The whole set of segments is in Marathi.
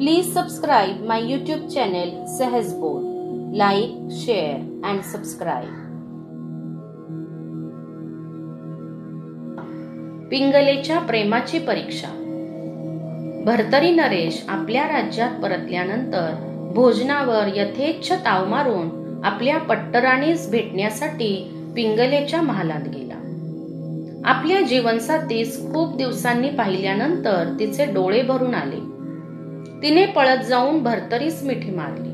Please subscribe my YouTube channel Sahaj Bod. Like, share and subscribe. पिंगलेच्या प्रेमाची परीक्षा. भर्तरी नरेश आपल्या राज्यात परतल्यानंतर भोजनावर यथेच्छ ताव मारून आपल्या पट्टराणीस भेटण्यासाठी पिंगलेच्या महालात गेला. आपल्या जीवनसाथीस खूप दिवसांनी पाहिल्यानंतर तिचे डोळे भरून आले. तिने पळत जाऊन भर्तरीस मिठी मारली.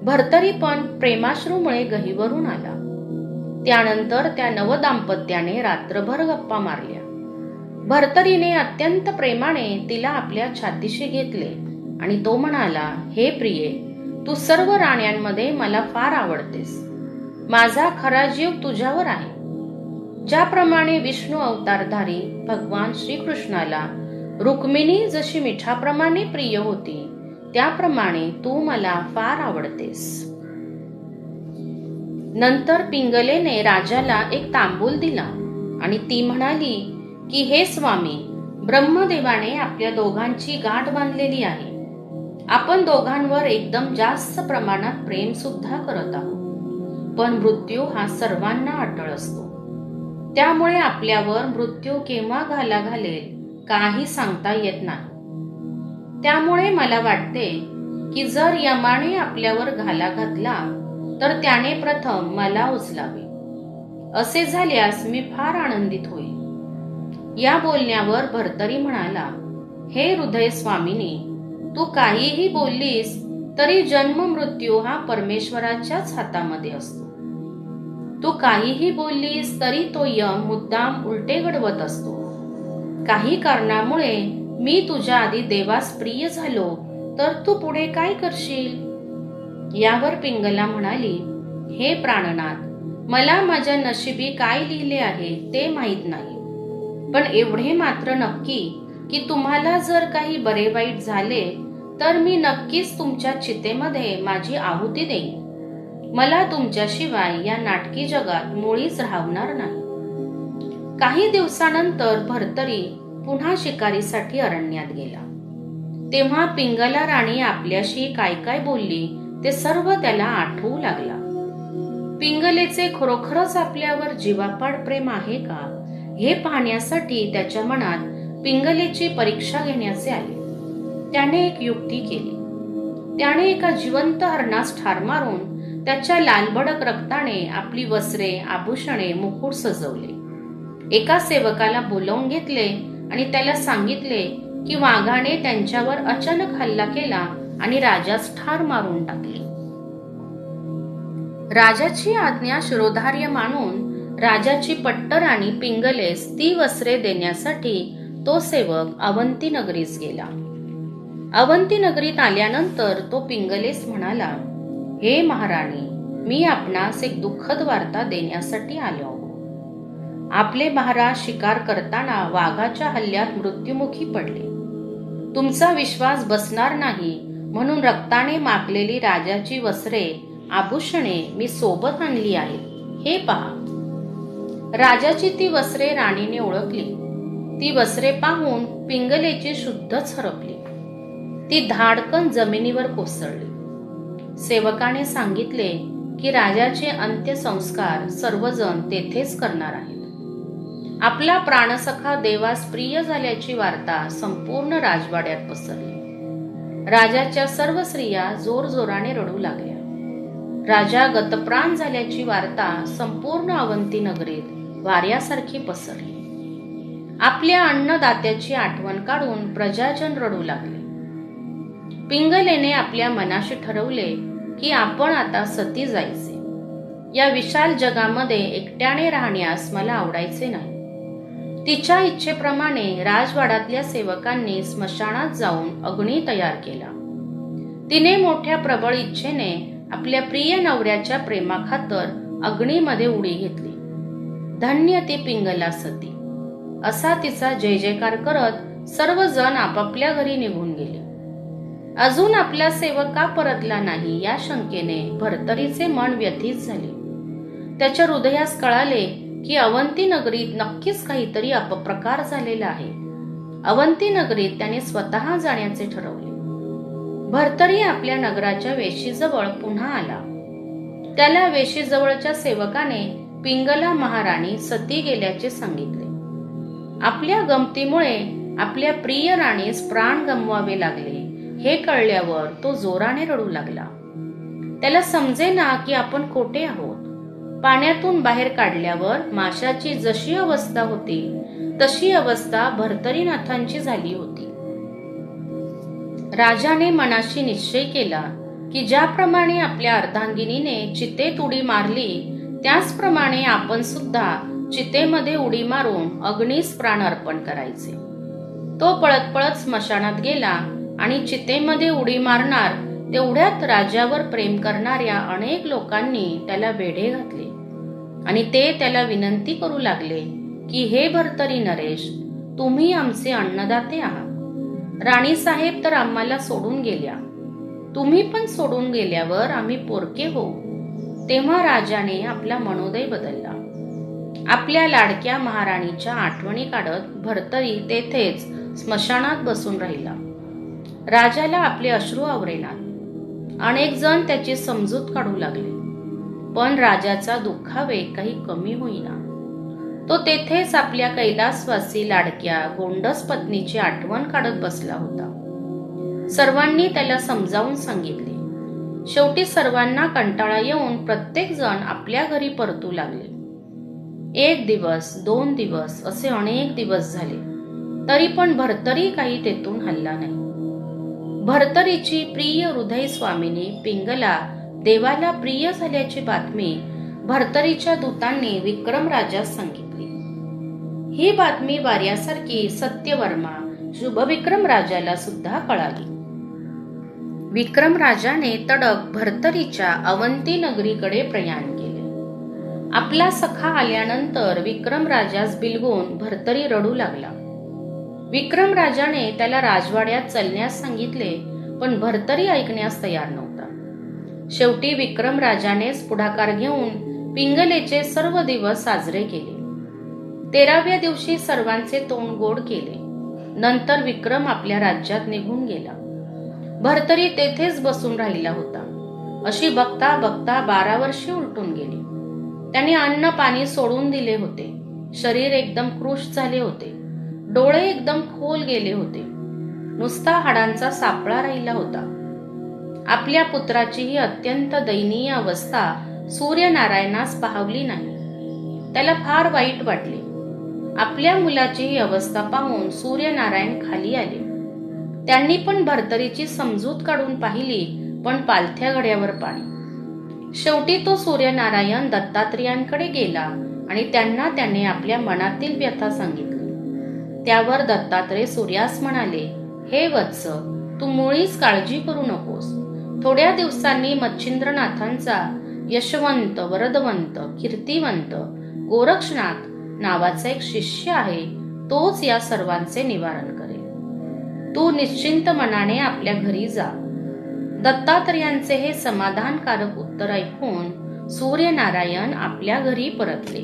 भर्तरी पण प्रेमाश्रूमुळे गहिवरून आला. त्यानंतर त्या नवदाम्पत्याने रात्रभर गप्पा मारल्या. भर्तरीने अत्यंत प्रेमाने तिला आपल्या छातीशी घेतले आणि तो म्हणाला, हे प्रिये, तू सर्व राण्यांमध्ये मला फार आवडतेस. माझा खरा जीव तुझ्यावर आहे. ज्याप्रमाणे विष्णू अवतारधारी भगवान श्रीकृष्णाला रुक्मिणी जशी मिठाप्रमाणे प्रिय होती, त्याप्रमाणे तू मला फार आवडतेस. नंतर पिंगलेने राजाला एक तांबूल दिला आणि ती म्हणाली की हे स्वामी, ब्रह्मदेवाने आपल्या दोघांची गाठ बांधलेली आहे. आपण दोघांवर एकदम जास्त प्रमाणात प्रेम सुद्धा करत आहोत. पण मृत्यू हा सर्वांना अटळ असतो. त्यामुळे आपल्यावर मृत्यू केव्हा घाला घालेल काही सांगता येत नाही. त्यामुळे मला वाटते की जर यमाने आपल्यावर घाला घातला तर त्याने प्रथम मला उचलावे. असे झाल्यास मी फार आनंदित होईल. या बोलण्यावर भर्तरी म्हणाला, हे हृदय स्वामिनी, तू काहीही बोललीस तरी जन्म मृत्यू हा परमेश्वराच्याच हातामध्ये असतो. तू काहीही बोललीस तरी तो यम मुद्दाम उलटे घडवत असतो. काही कारणामुळे मी तुझ्या आधी देवास प्रिय झालो तर तू पुढे काय करशील? यावर पिंगला म्हणाली, हे प्राणनाथ, मला माझ्या नशिबी काय लिहिले आहे ते माहीत नाही. पण एवढे मात्र नक्की की तुम्हाला जर काही बरे वाईट झाले तर मी नक्कीच तुमच्या चितेमध्ये माझी आहुती देईन. मला तुमच्याशिवाय या नाटकी जगात मुळीच राहणार नाही. काही दिवसानंतर भर्तरी पुन्हा शिकारीसाठी अरण्यात गेला. तेव्हा पिंगला राणी आपल्याशी काय काय बोलली ते सर्व त्याला आठवू लागला. पिंगलेचे खरोखरच आपल्यावर जीवापाड प्रेम आहे का हे पाहण्यासाठी त्याच्या मनात पिंगलेची परीक्षा घेण्याचे आले. त्याने एक युक्ती केली. त्याने एका जिवंत हरणास ठार मारून त्याच्या लालबडक रक्ताने आपली वस्त्रे, आभूषणे, मुकुट सजवले. एका सेवकाला बोलावून घेतले आणि त्याला सांगितले की वाघाने त्यांच्यावर अचानक हल्ला केला आणि राजास ठार मारून टाकले. राजाची आज्ञा शिरोधार्य मानून राजाची पट्टराणी पिंगलेस ती वस्त्रे देण्यासाठी तो सेवक अवंती नगरीस गेला. अवंती नगरीत आल्यानंतर तो पिंगलेस म्हणाला, हे महाराणी, मी आपणास एक दुःखद वार्ता देण्यासाठी आलो. आपले महाराज शिकार करताना वाघाच्या हल्ल्यात मृत्युमुखी पडले. तुमचा विश्वास बसणार नाही म्हणून रक्ताने माखलेली राजाची वस्त्रे, आभूषणे मी सोबत आणली आहेत. हे पहा. राजाची ती वस्त्रे राणीने ओळखली. ती वस्त्रे पाहून पिंगलेची शुद्धच हरपली. ती धाडकन जमिनीवर कोसळली. सेवकाने सांगितले की राजाचे अंत्यसंस्कार सर्वजण तेथेच करणार आहेत. आपला प्राणसखा देवास प्रिय झाल्याची वार्ता संपूर्ण राजवाड्यात पसरली. राजाच्या सर्व स्त्रिया जोरजोराने रडू लागल्या. राजा गतप्राण झाल्याची वार्ता संपूर्ण अवंती नगरीत वाऱ्यासारखी पसरली. आपल्या अन्नदात्याची आठवण काढून प्रजाजन रडू लागले. पिंगलेने आपल्या मनाशी ठरवले की आपण आता सती जायचे. या विशाल जगामध्ये एकट्याने राहण्यास मला आवडायचे नाही. तिच्या इच्छेप्रमाणे राजवाड्यातल्या सेवकांनी स्मशानात जाऊन अग्नी तयार केला. तिने मोठ्या प्रबळ इच्छेने आपल्या प्रिय नवऱ्याच्या प्रेमाखातर अग्नीमध्ये उडी घेतली. धन्य ती पिंगला सती, असा तिचा जय जयकार करत सर्वजण आपापल्या घरी निघून गेले. अजून आपला सेवक का परतला नाही या शंकेने भर्तरीचे मन व्यथित झाले. त्याच्या हृदयास कळाले की अवंती नगरीत नक्कीच काहीतरी अपप्रकार झालेला आहे. अवंती नगरीत त्याने स्वतः जाण्याचे ठरवले. भर्तरी आपल्या नगराच्या वेशीजवळ पुन्हा आला. त्याला वेशीजवळच्या सेवकाने पिंगला महाराणी सती गेल्याचे सांगितले. आपल्या गमतीमुळे आपल्या प्रिय राणीस प्राण गमवावे लागले हे कळल्यावर तो जोराने रडू लागला. त्याला समजेना की आपण कोठे आहोत. पाण्यातून बाहेर काढल्यावर माशाची जशी अवस्था होती तशी अवस्था भर्तरीनाथांची झाली होती. राजाने मनाशी निश्चय केला की ज्याप्रमाणे आपल्या अर्धांगिनीने चितेत उडी मारली त्याचप्रमाणे आपण सुद्धा चितेमध्ये उडी मारून अग्नीस प्राण अर्पण करायचे. तो पळत पळत स्मशानात गेला आणि चितेमध्ये उडी मारणार तेवढ्यात राजावर प्रेम करणाऱ्या अनेक लोकांनी त्याला वेढे घातले आणि ते त्याला विनंती करू लागले की हे भर्तरी नरेश, तुम्ही आमचे अन्नदाते आहात. राणीसाहेब तर आम्हाला सोडून गेल्या, तुम्ही पण सोडून गेल्यावर आम्ही पोरके होऊ. तेव्हा राजाने आपला मनोदय बदलला. आपल्या लाडक्या महाराणीच्या आठवणी काढत भर्तरी तेथेच स्मशानात बसून राहिला. राजाला आपले अश्रू आवरेनात. अनेक जण त्याची समजूत काढू लागले, पण राजाचा दुःखावेग काही कमी होईना. तो तेथेच आपल्या कैलासवासी लाडक्या गोंडस पत्नीची आठवण काढत बसला होता. सर्वांनी त्याला समजावून सांगितले. शेवटी सर्वांना कंटाळा येऊन प्रत्येक जण आपल्या घरी परतू लागले. 1 दिवस 2 दिवस असे अनेक दिवस झाले, तरी पण भर्तरी काही तेथून हलला नाही. भर्तरीची प्रिय हृदय स्वामिनी पिंगला देवाला प्रिय झाल्याची बातमी भर्तरीच्या दूतांनी विक्रम राजास सांगितली. ही बातमी वार्यासारखी सत्यवर्मा शुभ विक्रम राजाला सुद्धा कळाली. विक्रम राजाने तडक भर्तरीच्या अवंती नगरीकडे प्रयाण केले. आपला सखा आल्यानंतर विक्रम राजास बिलगून भर्तरी रडू लागला. विक्रम राजाने त्याला राजवाड्यात चलण्यास सांगितले, पण भर्तरी ऐकण्यास तयार नव्हता. शेवटी विक्रम राजानेच पुढाकार घेऊन पिंगलेचे सर्व दिवस साजरे केले. 13व्या दिवशी सर्वांचे तोंड गोड केले. नंतर विक्रम आपल्या राज्यात निघून गेला. भर्तरी तेथेच बसून राहिला होता. अशी बघता बघता 12 वर्षे उलटून गेली. त्याने अन्न पाणी सोडून दिले होते. शरीर एकदम कृश झाले होते. डोळे एकदम खोल गेले होते. नुसता हाडांचा सापळा राहिला होता. आपल्या पुत्राची ही अत्यंत दयनीय अवस्था सूर्यनारायणास पाहवली नाही. त्याला फार वाईट वाटले. आपल्या मुलाची ही अवस्था पाहून सूर्यनारायण खाली आले. त्यांनी पण भर्तरीची समजूत काढून पाहिली, पण पालथ्या घड्यावर पाणी. शेवटी तो सूर्यनारायण दत्तात्रेयांकडे गेला आणि त्यांना त्याने आपल्या मनातील व्यथा सांगितली. त्यावर दत्तात्रय सूर्यास म्हणाले, हे वत्स, तू मुळीच काळजी करू नकोस. थोड्या दिवसांनी मच्छिंद्रनाथांचा यशवंत, वरदवंत, कीर्तिवंत गोरक्षनाथ नावाचा एक शिष्य आहे. तोच या सर्वांचे निवारण करेल. तू निश्चिंत मनाने आपल्या घरी जा. दत्तात्रयांचे हे समाधानकारक उत्तर ऐकून सूर्यनारायण आपल्या घरी परतले.